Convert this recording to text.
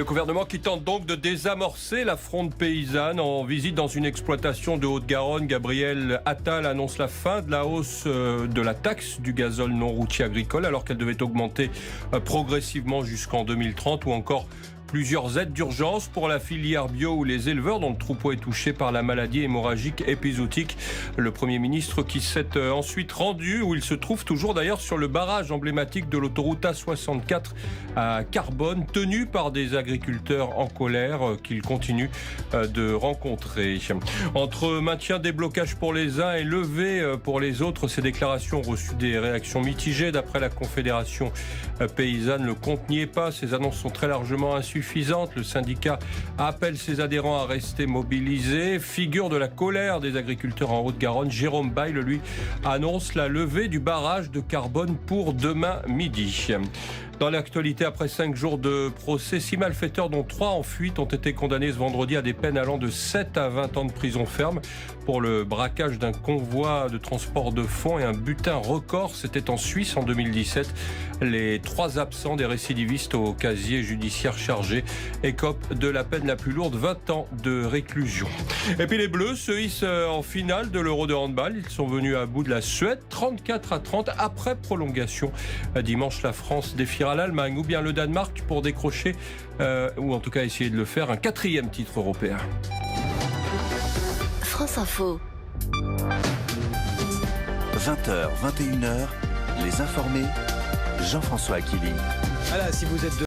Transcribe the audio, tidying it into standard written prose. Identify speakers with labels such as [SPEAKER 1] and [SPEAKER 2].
[SPEAKER 1] gouvernement qui tente donc de désamorcer la fronde paysanne. En visite dans une exploitation de Haute-Garonne, Gabriel Attal annonce la fin de la hausse de la taxe du gazole non routier agricole alors qu'elle devait augmenter progressivement jusqu'en 2030, ou encore plusieurs aides d'urgence pour la filière bio ou les éleveurs dont le troupeau est touché par la maladie hémorragique épizootique. Le Premier ministre qui s'est ensuite rendu, où il se trouve toujours d'ailleurs, sur le barrage emblématique de l'autoroute A64 à Carbone, tenu par des agriculteurs en colère qu'il continue de rencontrer. Entre maintien des blocages pour les uns et levée pour les autres, ces déclarations ont reçu des réactions mitigées. D'après la Confédération paysanne, le compte n'y est pas. Ces annonces sont très largement insuffisantes. Le syndicat appelle ses adhérents à rester mobilisés. Figure de la colère des agriculteurs en Haute-Garonne, Jérôme Bayle, lui, annonce la levée du barrage de Carbone pour demain midi. Dans l'actualité, après 5 jours de procès, 6 malfaiteurs, dont 3 en fuite, ont été condamnés ce vendredi à des peines allant de 7 à 20 ans de prison ferme pour le braquage d'un convoi de transport de fonds et un butin record. C'était en Suisse en 2017. Les 3 absents des récidivistes au casier judiciaire chargé écopent de la peine la plus lourde, 20 ans de réclusion. Et puis les Bleus se hissent en finale de l'Euro de handball. Ils sont venus à bout de la Suède, 34-30 après prolongation. Dimanche, la France défiera l'Allemagne ou bien le Danemark pour décrocher, ou en tout cas essayer de le faire, un 4e titre européen.
[SPEAKER 2] France Info.
[SPEAKER 3] 20h, 21h, les informés, Jean-François Akili.
[SPEAKER 4] Voilà, si vous êtes